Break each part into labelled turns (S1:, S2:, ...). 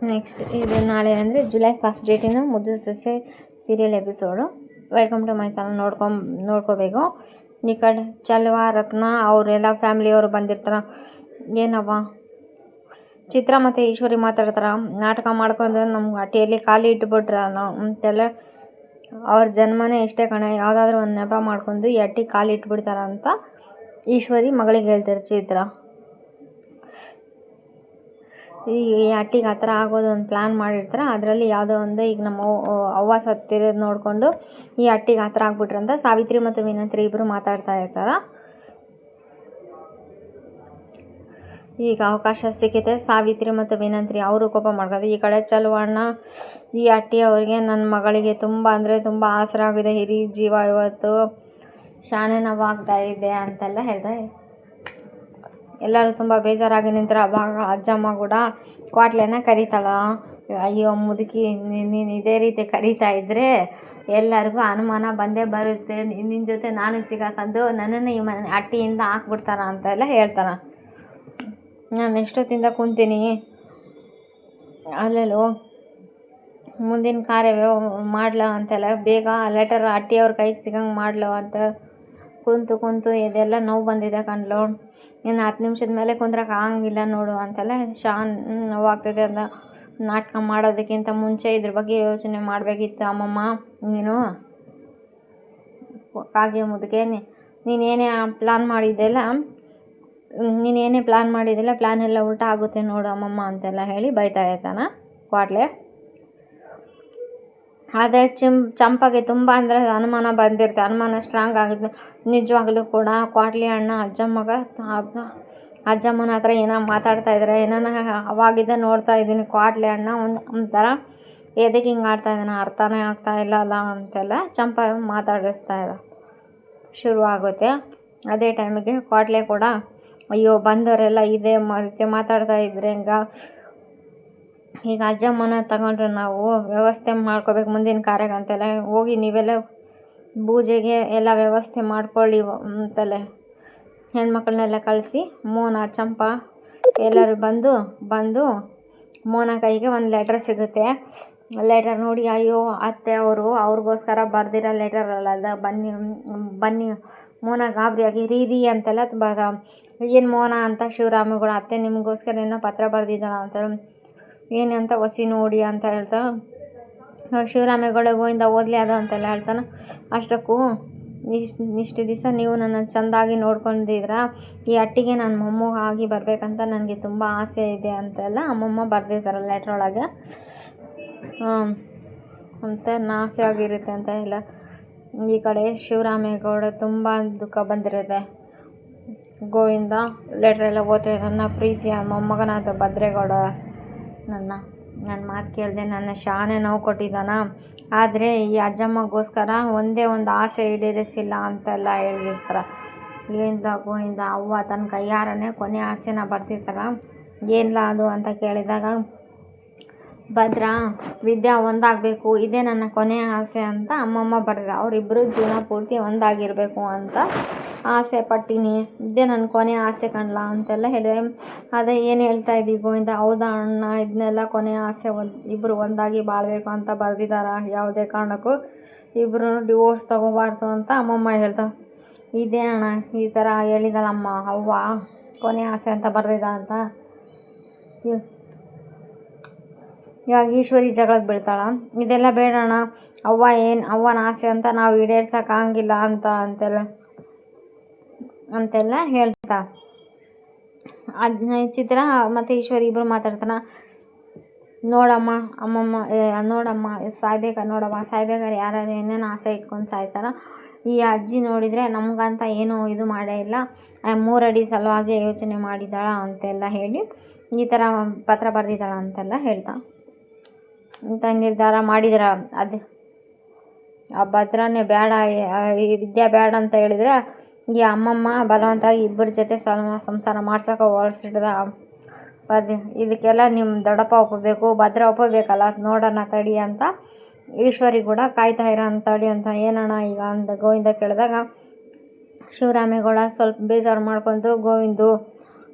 S1: Next ಇದು ನಾಳೆ ಅಂದರೆ ಜುಲೈ ಫಸ್ಟ್ ಡೇಟಿನ ಮುದ್ದು ಸೊಸೆ serial episode. Welcome to my channel. ನೋಡ್ಕೋಬೇಕು. ಈ ಕಡೆ ಚಲ್ವಾ ರತ್ನ ಅವರೆಲ್ಲ ಫ್ಯಾಮಿಲಿಯವರು ಬಂದಿರ್ತಾರೆ. ಏನವ್ವ ಚಿತ್ರ ಮತ್ತು ಈಶ್ವರಿ ಮಾತಾಡ್ತಾರೆ. ನಾಟಕ ಮಾಡ್ಕೊಂಡು ನಮ್ಮ ಹಟ್ಟಿಯಲ್ಲಿ ಖಾಲಿ ಇಟ್ಬಿಟ್ರೆ ಅಂತೆಲ್ಲ ಅವ್ರ ಜನ್ಮನೇ ಇಷ್ಟೇ ಕಣೆ, ಯಾವುದಾದ್ರೂ ಒಂದು ನೆಪ ಮಾಡ್ಕೊಂಡು ಈ ಹಟ್ಟಿ ಖಾಲಿ ಇಟ್ಬಿಡ್ತಾರೆ ಅಂತ ಈಶ್ವರಿ ಮಗಳಿಗೆ ಹೇಳ್ತಾರೆ. ಚಿತ್ರ ಈ ಹಟ್ಟಿಗೆ ಹತ್ರ ಆಗೋದು ಒಂದು ಪ್ಲ್ಯಾನ್ ಮಾಡಿರ್ತಾರೆ. ಅದರಲ್ಲಿ ಯಾವುದೋ ಒಂದು ಈಗ ನಮ್ಮ ಅವ್ವ ಸತ್ತಿರೋದು ನೋಡಿಕೊಂಡು ಈ ಹಟ್ಟಿಗೆ ಹತ್ರ ಆಗ್ಬಿಟ್ರಂತ ಸಾವಿತ್ರಿ ಮತ್ತು ವಿನಂತ್ರಿ ಇಬ್ಬರು ಮಾತಾಡ್ತಾ ಇರ್ತಾರೆ. ಈಗ ಅವಕಾಶ ಸಿಕ್ಕಿದೆ. ಸಾವಿತ್ರಿ ಮತ್ತು ವಿನಂತ್ರಿ ಅವರು ಕೋಪ ಮಾಡ್ಕೋದು. ಈ ಕಡೆ ಚಲುವಣ್ಣ ಈ ಹಟ್ಟಿ ಅವರಿಗೆ ನನ್ನ ಮಗಳಿಗೆ ತುಂಬ ಅಂದರೆ ತುಂಬ ಆಸರ ಆಗಿದೆ, ಹಿರಿ ಜೀವ ಇವತ್ತು ಶಾನೆ ನೋವಾಗ್ತಾ ಇದೆ ಅಂತೆಲ್ಲ ಹೇಳ್ತಾರೆ. ಎಲ್ಲರೂ ತುಂಬ ಬೇಜಾರಾಗಿ ನಿಂತಾರೆ. ಅವಾಗ ಅಜ್ಜಮ್ಮ ಕೂಡ ಕ್ವಾಟ್ಲೆನ ಕರೀತಾಳ. ಅಯ್ಯೋ ಮುದುಕಿ, ನೀನು ಇದೇ ರೀತಿ ಕರೀತಾ ಇದ್ದರೆ ಎಲ್ಲರಿಗೂ ಅನುಮಾನ ಬಂದೇ ಬರುತ್ತೆ, ನಿನ್ನ ಜೊತೆ ನಾನು ಸಿಗಾಕಂದು ನನ್ನನ್ನು ಈ ಮನೆ ಹಟ್ಟಿಯಿಂದ ಹಾಕ್ಬಿಡ್ತಾರ ಅಂತೆಲ್ಲ ಹೇಳ್ತಾನೆ. ನಾನು ಎಷ್ಟೊತ್ತಿಂದ ಕುಂತೀನಿ ಅಲ್ಲೆಲ್ಲೋ ಮುಂದಿನ ಕಾರ್ಯವೇ ಮಾಡ್ಲ ಅಂತೆಲ್ಲ ಬೇಗ ಲೆಟರ್ ಹಟ್ಟಿಯವ್ರ ಕೈಗೆ ಸಿಗಂಗೆ ಮಾಡ್ಲೋ ಅಂತ ಕುಂತು ಇದೆಲ್ಲ ನೋವು ಬಂದಿದೆ ಕಣ್ಲೋ, ಇನ್ನು 10 ನಿಮಿಷದ ಮೇಲೆ ಕುಂದ್ರಕ್ಕೆ ಆಗಂಗಿಲ್ಲ ನೋಡು ಅಂತೆಲ್ಲ ನೋವಾಗ್ತದೆ ಅಂತ. ನಾಟಕ ಮಾಡೋದಕ್ಕಿಂತ ಮುಂಚೆ ಇದ್ರ ಬಗ್ಗೆ ಯೋಚನೆ ಮಾಡಬೇಕಿತ್ತು ಅಮ್ಮಮ್ಮ. ನೀನು ಕಾಗೆ ಮುದುಕೆ, ನೀನೇನೇ ಪ್ಲ್ಯಾನ್ ಮಾಡಿದ್ದೆಲ್ಲ ಪ್ಲ್ಯಾನ್ ಎಲ್ಲ ಉಲ್ಟಾ ಆಗುತ್ತೆ ನೋಡು ಅಮ್ಮಮ್ಮ ಅಂತೆಲ್ಲ ಹೇಳಿ ಬೈತಾ ಇರ್ತಾನೆ ಕ್ವಾಟ್ಲೆ. ಆದರೆ ಚಂಪಗೆ ತುಂಬ ಅಂದರೆ ಅನುಮಾನ ಬಂದಿರುತ್ತೆ. ಅನುಮಾನ ಸ್ಟ್ರಾಂಗ್ ಆಗಿದ್ದು ನಿಜವಾಗ್ಲೂ ಕೂಡ ಕ್ವಾಟ್ಲೆ ಅಣ್ಣ ಅಜ್ಜಮ್ಮನ ಹತ್ರ ಏನೋ ಮಾತಾಡ್ತಾ ಇದ್ದಾರೆ. ಏನಾನ ಅವಾಗಿದ್ದ ನೋಡ್ತಾ ಇದ್ದೀನಿ ಕ್ವಾಟ್ಲೆ ಅಣ್ಣ ಒಂಥರ ಎದಕ್ಕೆ ಹಿಂಗೆ ಆಡ್ತಾ ಇದ್ದಾನೆ ಅರ್ಥನೇ ಆಗ್ತಾ ಇಲ್ಲ ಅಲ್ಲ ಅಂತೆಲ್ಲ ಚಂಪ ಮಾತಾಡಿಸ್ತಾ ಇದ್ದ ಶುರು ಆಗುತ್ತೆ. ಅದೇ ಟೈಮಿಗೆ ಕ್ವಾಟ್ಲೆ ಕೂಡ ಅಯ್ಯೋ ಬಂದವರೆಲ್ಲ ಇದೇ ರೀತಿ ಮಾತಾಡ್ತಾ ಇದ್ರೆ ಈಗ ಅಜ್ಜಮ್ಮನ ತಗೊಂಡ್ರೆ ನಾವು ವ್ಯವಸ್ಥೆ ಮಾಡ್ಕೋಬೇಕು ಮುಂದಿನ ಕಾರ್ಯಕ್ಕೆ ಅಂತೆಲ್ಲ, ಹೋಗಿ ನೀವೆಲ್ಲ ಪೂಜೆಗೆ ಎಲ್ಲ ವ್ಯವಸ್ಥೆ ಮಾಡ್ಕೊಳ್ಳಿ ಅಂತೆಲ್ಲ ಹೆಣ್ಮಕ್ಳನ್ನೆಲ್ಲ ಕಳಿಸಿ ಮೋನ ಚಂಪ ಎಲ್ಲರೂ ಬಂದು ಮೋನ ಕೈಗೆ ಒಂದು ಲೆಟರ್ ಸಿಗುತ್ತೆ. ಲೆಟರ್ ನೋಡಿ ಅಯ್ಯೋ ಅತ್ತೆ ಅವ್ರಿಗೋಸ್ಕರ ಬರ್ದಿರೋ ಲೆಟರ್ ಅಲ್ಲ, ಬನ್ನಿ ಮೋನ ಗಾಬರಿಯಾಗಿ ರೀ ಅಂತೆಲ್ಲ ಏನು ಮೋನ ಅಂತ ಶಿವರಾಮೇಗೌಡ ಅತ್ತೆ ನಿಮಗೋಸ್ಕರ ಏನೋ ಪತ್ರ ಬರೆದಿದ್ದಾಳ ಅಂತ ಏನಂತ ಒಸಿ ನೋಡಿ ಅಂತ ಹೇಳ್ತಾ ಶಿವರಾಮೇಗೌಡ ಗೋವಿಂದ ಓದಲಿ ಅದು ಅಂತೆಲ್ಲ ಹೇಳ್ತಾನೆ. ಅಷ್ಟಕ್ಕೂ ಇಷ್ಟು ದಿವಸ ನೀವು ನನ್ನ ಚೆಂದಾಗಿ ನೋಡ್ಕೊಂಡಿದ್ರ, ಈ ಹಟ್ಟಿಗೆ ನಾನು ಮೊಮ್ಮಗ ಆಗಿ ಬರಬೇಕಂತ ನನಗೆ ತುಂಬ ಆಸೆ ಇದೆ ಅಂತೆಲ್ಲ ಅಮ್ಮಮ್ಮ ಬರೆದಿರ್ತಾರೆ ಲೆಟ್ರ್ ಒಳಗೆ ಅಂತ ಆಸೆ ಆಗಿರುತ್ತೆ ಅಂತ ಎಲ್ಲ. ಈ ಕಡೆ ಶಿವರಾಮೇಗೌಡ ತುಂಬ ದುಃಖ ಬಂದಿರುತ್ತೆ. ಗೋವಿಂದ ಲೆಟ್ರ್ ಎಲ್ಲ ಓದ್ತಾ ನನ್ನ ಪ್ರೀತಿಯ ಮೊಮ್ಮಗನಾದ ಭದ್ರೇಗೌಡ ನನ್ನ ಮಾತು ಕೇಳಿದೆ ನನ್ನ ಶಾನೆ ನೋವು ಕೊಟ್ಟಿದ್ದಾನ, ಆದರೆ ಈ ಅಜ್ಜಮ್ಮಗೋಸ್ಕರ ಒಂದೇ ಒಂದು ಆಸೆ ಈಡೇರಿಸಿಲ್ಲ ಅಂತೆಲ್ಲ ಹೇಳಿರ್ತಾರೆ. ಗೋವಿಂದ ಅವ್ವ ತನ್ನ ಕೈಯಾರನೇ ಕೊನೆ ಆಸೆನ ಬರ್ತಿರ್ತಾರೆ. ಏನಿಲ್ಲ ಅದು ಅಂತ ಕೇಳಿದಾಗ ಭದ್ರ ವಿದ್ಯಾ ಒಂದಾಗಬೇಕು, ಇದೇ ನನ್ನ ಕೊನೆಯ ಆಸೆ ಅಂತ ಅಮ್ಮಮ್ಮ ಬರೆದ. ಅವರಿಬ್ಬರು ಜೀವನ ಪೂರ್ತಿ ಒಂದಾಗಿರಬೇಕು ಅಂತ ಆಸೆ ಪಟ್ಟಿನಿ, ಇದೇ ನನ್ನ ಕೊನೆಯ ಆಸೆ ಕಣ್ಲ ಅಂತೆಲ್ಲ ಹೇಳಿದೆ. ಅದೇ ಏನು ಹೇಳ್ತಾ ಇದ್ದೀವಿ ಗೋವಿಂದ, ಹೌದಾ ಅಣ್ಣ ಇದನ್ನೆಲ್ಲ ಕೊನೆಯ ಆಸೆ ಇಬ್ಬರು ಒಂದಾಗಿ ಬಾಳಬೇಕು ಅಂತ ಬರೆದಿದ್ದಾರೆ, ಯಾವುದೇ ಕಾರಣಕ್ಕೂ ಇಬ್ಬರು ಡಿವೋರ್ಸ್ ತಗೋಬಾರ್ದು ಅಂತ ಅಮ್ಮಮ್ಮ ಹೇಳ್ತಾವೆ. ಇದೇ ಅಣ್ಣ ಈ ಥರ ಹೇಳಿದಳಮ್ಮ ಅವ್ವ ಕೊನೆಯ ಆಸೆ ಅಂತ ಬರೆದಿದ್ದ ಅಂತ. ಇವಾಗ ಈಶ್ವರಿ ಜಗಳಕ್ಕೆ ಬೀಳ್ತಾಳ. ಇದೆಲ್ಲ ಬೇಡಣ್ಣ, ಅವ್ವನ ಆಸೆ ಅಂತ ನಾವು ಈಡೇರ್ಸೋಕ್ಕಾಗಿಲ್ಲ ಅಂತೆಲ್ಲ ಹೇಳ್ತಾ ಚಿತ್ರ ಮತ್ತು ಈಶ್ವರಿ ಇಬ್ಬರು ಮಾತಾಡ್ತಾನೆ. ನೋಡಮ್ಮ ಸಾಯ್ಬೇಕಾದ್ರೆ ಯಾರ್ಯಾರು ಏನೇನು ಆಸೆ ಇಟ್ಕೊಂಡು ಸಾಯ್ತಾರ, ಈ ಅಜ್ಜಿ ನೋಡಿದರೆ ನಮಗಂತ ಏನೂ ಇದು ಮಾಡೇ ಇಲ್ಲ, 3 ಅಡಿ ಸಲುವಾಗಿ ಯೋಚನೆ ಮಾಡಿದ್ದಾಳ ಅಂತೆಲ್ಲ ಹೇಳಿ ಈ ಥರ ಪತ್ರ ಬರೆದಿದ್ದಾಳ ಅಂತೆಲ್ಲ ಹೇಳ್ತಾ ಅಂತ ನಿರ್ಧಾರ ಮಾಡಿದ್ರ. ಅದು ಆ ಭದ್ರನೇ ಬೇಡ, ಈ ವಿದ್ಯಾ ಬೇಡ ಅಂತ ಹೇಳಿದರೆ ಈ ಅಮ್ಮಮ್ಮ ಬಲವಂತಾಗಿ ಇಬ್ಬರ ಜೊತೆ ಸಂಸಾರ ಮಾಡ್ಸೋಕೆ ಹೊರಸಿಡ್ದ. ಇದಕ್ಕೆಲ್ಲ ನಿಮ್ಮ ದೊಡ್ಡಪ್ಪ ಒಪ್ಪಬೇಕು, ಭದ್ರ ಒಪ್ಪಬೇಕಲ್ಲ, ನೋಡೋಣ ತಡಿ ಅಂತ ಈಶ್ವರಿ ಕೂಡ ಕಾಯ್ತಾ ಇರೋ ತಡಿ ಅಂತ. ಏನಣ್ಣ ಈಗ ಅಂತ ಗೋವಿಂದ ಕೇಳಿದಾಗ ಶಿವರಾಮೇಗೌಡ ಸ್ವಲ್ಪ ಬೇಜಾರು ಮಾಡ್ಕೊಂಡು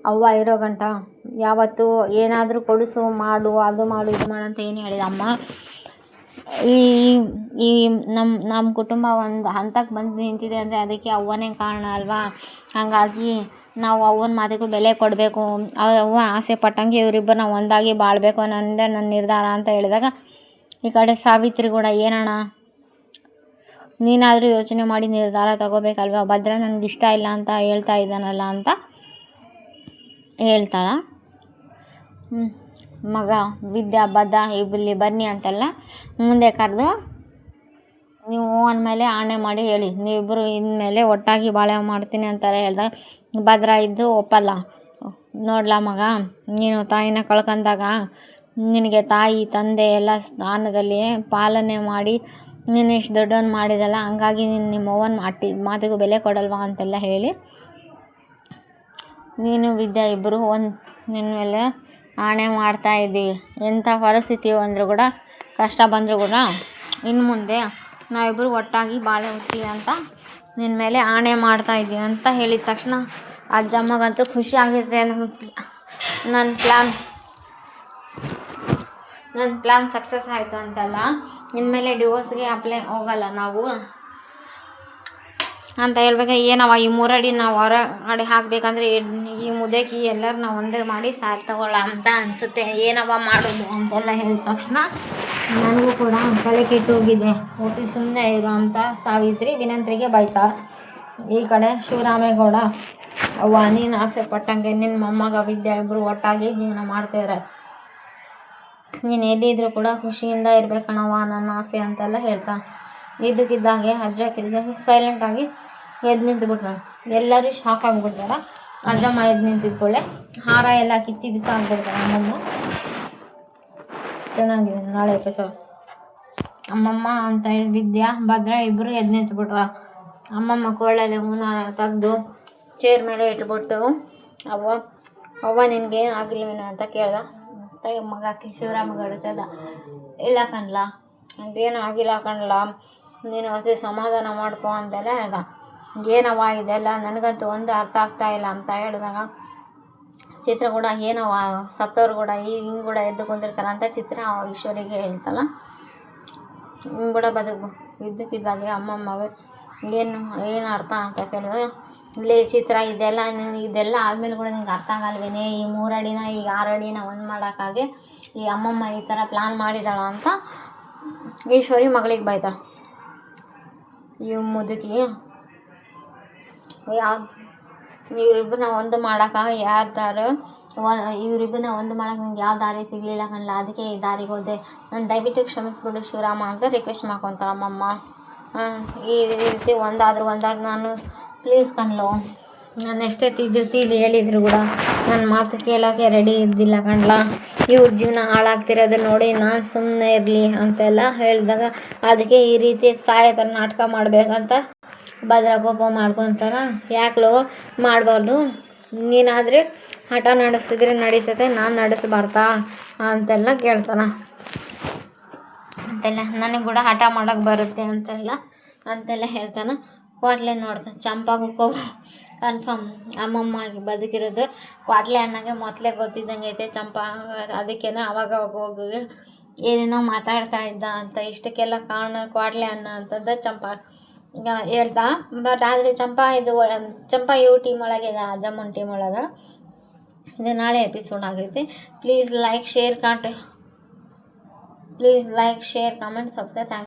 S1: ಅವ್ವ ಇರೋ ಗಂಟ ಯಾವತ್ತೂ ಏನಾದರೂ ಕೊಡಿಸು, ಮಾಡು, ಅದು ಮಾಡು, ಇದು ಮಾಡು ಅಂತ ಏನು ಹೇಳಿದ ಅಮ್ಮ. ಈ ಈ ನಮ್ಮ ಕುಟುಂಬ ಒಂದು ಹಂತಕ್ಕೆ ಬಂದು ನಿಂತಿದೆ ಅಂದರೆ ಅದಕ್ಕೆ ಅವ್ವನೇ ಕಾರಣ ಅಲ್ವಾ. ಹಾಗಾಗಿ ನಾವು ಅವ್ವನ ಮಾತಿಗೂ ಬೆಲೆ ಕೊಡಬೇಕು. ಅವ್ವ ಆಸೆ ಪಟ್ಟಂಗೆ ಇವರಿಬ್ಬರು ನಾವು ಒಂದಾಗಿ ಬಾಳಬೇಕು ಅನ್ನೋದೇ ನನ್ನ ನಿರ್ಧಾರ ಅಂತ ಹೇಳಿದಾಗ, ಈ ಕಡೆ ಸಾವಿತ್ರಿ ಕೂಡ ಏನಣ್ಣ ನೀನಾದರೂ ಯೋಚನೆ ಮಾಡಿ ನಿರ್ಧಾರ ತಗೋಬೇಕಲ್ವ, ಭದ್ರ ನನಗಿಷ್ಟ ಇಲ್ಲ ಅಂತ ಹೇಳ್ತಾ ಇದ್ದಾನಲ್ಲ ಅಂತ ಹೇಳ್ತಾಳ. ಮಗ ವಿದ್ಯಾ ಭದ್ರ ಇಲ್ಲಿ ಬನ್ನಿ ಅಂತೆಲ್ಲ ಮುಂದೆ ಕರೆದು, ನೀವು ಅಂದಮೇಲೆ ಆಣೆ ಮಾಡಿ ಹೇಳಿ, ನೀವಿಬ್ಬರು ಇನ್ಮೇಲೆ ಒಟ್ಟಾಗಿ ಬಾಳೆ ಮಾಡ್ತೀನಿ ಅಂತಾರೆ ಹೇಳಿದಾಗ ಭದ್ರ ಇದ್ದು ಒಪ್ಪಲ್ಲ. ನೋಡ್ಲ ಮಗ, ನೀನು ತಾಯಿನ ಕಳ್ಕೊಂಡಾಗ ನಿನಗೆ ತಾಯಿ ತಂದೆ ಎಲ್ಲ ಸ್ಥಾನದಲ್ಲಿ ಪಾಲನೆ ಮಾಡಿ ನೀನು ಇಷ್ಟು ದೊಡ್ಡವನು ಮಾಡಿದಲ್ಲ, ಹಂಗಾಗಿ ನೀನು ನಿಮ್ಮವ್ವನ ಮಾತಿಗೂ ಬೆಲೆ ಕೊಡಲ್ವಾ ಅಂತೆಲ್ಲ ಹೇಳಿ, ನೀನು ವಿದ್ಯಾ ಇಬ್ಬರು ನಿನ್ನ ಮೇಲೆ ಆಣೆ ಮಾಡ್ತಾಯಿದ್ದೀವಿ. ಎಂಥ ಪರಿಸ್ಥಿತಿ ಬಂದರೂ ಕೂಡ, ಕಷ್ಟ ಬಂದರೂ ಕೂಡ ಇನ್ನು ಮುಂದೆ ನಾವಿಬ್ಬರು ಒಟ್ಟಾಗಿ ಬಾಳೆ ಹೋಗ್ತೀವಿ ಅಂತ ನಿನ್ನ ಮೇಲೆ ಆಣೆ ಮಾಡ್ತಾಯಿದ್ದೀವಿ ಅಂತ ಹೇಳಿದ ತಕ್ಷಣ ಅಜ್ಜಮ್ಮಗಂತೂ ಖುಷಿ ಆಗುತ್ತೆ. ನನ್ನ ಪ್ಲ್ಯಾನ್ ಸಕ್ಸಸ್ ಆಯಿತು ಅಂತಲ್ಲ, ಇನ್ಮೇಲೆ ಡಿವೋರ್ಸ್ಗೆ ಹೋಗಲ್ಲ ನಾವು ಅಂತ ಹೇಳ್ಬೇಕು. ಏನವ ಈ ಮೂರಡಿ ನಾವು ಹೊರಗಡೆ ಹಾಕಬೇಕಂದ್ರೆ ಈ ಮುದಕಿ ಎಲ್ಲರೂ ನಾವು ಒಂದೇ ಮಾಡಿ ಸಾರಿ ತಗೊಳ್ಳ ಅಂತ ಅನಿಸುತ್ತೆ, ಏನವ ಮಾಡೋದು ಅಂತೆಲ್ಲ ಹೇಳಿದ ತಕ್ಷಣ ನನಗೂ ಕೂಡ ತಲೆ ಕೆಟ್ಟು ಹೋಗಿದೆ. ಹೋಗಿ ಸುಮ್ಮನೆ ಇರು ಅಂತ ಸಾವಿತ್ರಿ ವಿನಂತ್ರಿಗೆ ಬೈತಾ. ಈ ಕಡೆ ಶಿವರಾಮೇಗೌಡ, ಅವ್ವ ನೀನು ಆಸೆ ಪಟ್ಟಂಗೆ ನಿನ್ನ ಮೊಮ್ಮಗ ವಿದ್ಯಾ ಇಬ್ಬರು ಒಟ್ಟಾಗಿ ಜೀವನ ಮಾಡ್ತಾಯಿದ್ದಾರೆ, ನೀನು ಎಲ್ಲಿದ್ದರೂ ಕೂಡ ಖುಷಿಯಿಂದ ಇರಬೇಕಣವ್ವ ನನ್ನ ಆಸೆ ಅಂತೆಲ್ಲ ಹೇಳ್ತಾ. ಇದ್ದಕ್ಕಿದ್ದಾಗೆ ಅಜ್ಜಕ್ಕಿದ್ದಾಗೆ ಸೈಲೆಂಟಾಗಿ ಎದ್ದು ನಿಂತುಬಿಟ್ರು. ಎಲ್ಲರೂ ಶಾಕ್ ಆಗಿಬಿಡ್ತಾರೆ. ಅಜ್ಜಮ್ಮ ಎದ್ದು ನಿಂತಿದ್ಕೊಳ್ಳೆ ಹಾರ ಎಲ್ಲ ಕಿತ್ತಿ ಬಿಸಾಕ್ಬಿಡ್ತಾರೆ ಅಮ್ಮಮ್ಮ. ಚೆನ್ನಾಗಿದೆ ನಾಳೆ ಎಪಿಸೋಡ್. ಅಮ್ಮಮ್ಮ ಅಂತ ಹೇಳಿ ವಿದ್ಯಾ ಭದ್ರ ಇಬ್ಬರು ಎದ್ದು ನಿಂತುಬಿಟ್ರ. ಅಮ್ಮಮ್ಮ ಕೊಳ್ಳಲ್ಲಿ ಹೂನಾರ ತೆಗೆದು ಚೇರ್ ಮೇಲೆ ಇಟ್ಬಿಟ್ಟು, ಅವ್ವ ನಿನಗೇನು ಆಗಿಲ್ವೇನೋ ಅಂತ ಕೇಳ್ದ. ಮಗ ಶಿವರಾಮೇಗೌಡ ಕೇಳ್ದ, ಇಲ್ಲ ಕಣ್ಲ ನನಗೇನು ಆಗಿಲ್ಲ ಕಣ್ಲ, ನೀನು ಹೊಸ ಸಮಾಧಾನ ಮಾಡ್ಕೊ ಅಂತೆಲ್ಲ ಹೇಳ್ದ. ಏನವ್ವ ಇದೆಲ್ಲ ನನಗಂತೂ ಒಂದು ಅರ್ಥ ಆಗ್ತಾಯಿಲ್ಲ ಅಂತ ಹೇಳಿದಾಗ ಚಿತ್ರ ಕೂಡ ಏನವ್ವ ಸತ್ತವ್ರು ಕೂಡ ಹಿಂಗೆ ಕೂಡ ಎದ್ದು ಕುಂದಿರ್ತಾರೆ ಅಂತ ಚಿತ್ರ ಈಶ್ವರಿಗೆ ಹೇಳ್ತಲ್ಲ. ಹಿಂಗೆ ಕೂಡ ಇದ್ದಕ್ಕಿದ್ದಾಗೆ ಅಮ್ಮಮ್ಮಗೆ ಏನು ಅರ್ಥ ಅಂತ ಕೇಳಿದಾಗ, ಇಲ್ಲಿ ಚಿತ್ರ ಇದೆಲ್ಲ ಆದಮೇಲೆ ಕೂಡ ನಿಂಗೆ ಅರ್ಥ ಆಗಲ್ವೇನೆ, ಈ 3 ಅಡಿನ ಈಗ 6 ಅಡಿನ ಒಂದು ಮಾಡೋಕ್ಕಾಗೆ ಈ ಅಮ್ಮಮ್ಮ ಈ ಥರ ಪ್ಲ್ಯಾನ್ ಮಾಡಿದಾಳ ಅಂತ ಈಶ್ವರಿ ಮಗಳಿಗೆ ಬೈತಾ. ಈ ಮುದುಕಿ ಇವರಿಬ್ಬರನ್ನ ಒಂದು ಮಾಡೋಕ್ಕಾಗ ಇವರಿಬ್ಬರನ್ನ ಒಂದು ಮಾಡೋಕೆ ನಂಗೆ ಯಾವ ದಾರಿ ಸಿಗಲಿಲ್ಲ ಕಣ್ಲ, ಅದಕ್ಕೆ ಈ ದಾರಿಗೆ ಹೋದೆ, ನಾನು ದಯವಿಟ್ಟು ಕ್ಷಮಿಸ್ಬಿಡು ಶಿವರಾಮ ಅಂತ ರಿಕ್ವೆಸ್ಟ್ ಮಾಡ್ಕೊತಾಳ ಅಮ್ಮಮ್ಮ. ಈ ರೀತಿ ಒಂದಾದ್ರೂ ನಾನು ಪ್ಲೀಸ್ ಕಣ್ಲು, ನಾನು ಎಷ್ಟೇ ತಿದ್ದಿ ಹೇಳಿದ್ರು ಕೂಡ ನನ್ನ ಮಾತು ಕೇಳೋಕ್ಕೆ ರೆಡಿ ಇದ್ದಿಲ್ಲ ಕಣ್ಲ, ಇವ್ರ ಜೀವನ ಹಾಳಾಗ್ತಿರೋದು ನೋಡಿ ನಾನು ಸುಮ್ಮನೆ ಇರಲಿ ಅಂತೆಲ್ಲ ಹೇಳಿದಾಗ, ಅದಕ್ಕೆ ಈ ರೀತಿ ಸಾಯೋ ಥರ ನಾಟಕ ಮಾಡಬೇಕಂತ ಭದ್ರ ಕೋಪ ಮಾಡ್ಕೊತಾರ. ಯಾಕಲೋ ಮಾಡಬಾರ್ದು, ನೀನಾದರೆ ಹಠ ನಡೆಸಿದ್ರೆ ನಡೀತದೆ, ನಾನು ನಡೆಸಬಾರ್ದಾ ಅಂತೆಲ್ಲ ಕೇಳ್ತಾನ. ಅಂತೆಲ್ಲ ನನಗೆ ಕೂಡ ಹಠ ಮಾಡೋಕ್ಕೆ ಬರುತ್ತೆ ಅಂತೆಲ್ಲ ಹೇಳ್ತಾನೆ. ಕ್ವಾಟ್ಲೆ ನೋಡ್ತಾನೆ. ಚಂಪಾಗೂ ಕನ್ಫರ್ಮ್ ಅಮ್ಮಮ್ಮಾಗಿ ಬದುಕಿರೋದು ಕ್ವಾಟ್ಲೆ ಅಣ್ಣಗೆ ಮೊದಲೇ ಗೊತ್ತಿದ್ದಂಗೆ ಐತೆ. ಚಂಪಾ ಅದಕ್ಕೇನೆ ಅವಾಗ ಹೋಗಿ ಏನೇನೋ ಮಾತಾಡ್ತಾ ಇದ್ದ ಅಂತ, ಇಷ್ಟಕ್ಕೆಲ್ಲ ಕಾರಣ ಕ್ವಾಟ್ಲೆ ಅಣ್ಣ ಅಂತಂದ ಚಂಪಾ ಹೇಳ್ತಾ. ಬಟ್ ಆದರೆ ಚಂಪಾ ಇವ್ ಟೀಮ್ ಒಳಗೆ ಇದೆ, ಅಜ್ಜಮ್ಮನ ಟೀಮ್ ಒಳಗೆ. ಇದು ನಾಳೆ ಎಪಿಸೋಡ್ ಆಗಿರುತ್ತೆ. Please like, share, comment, subscribe. Thank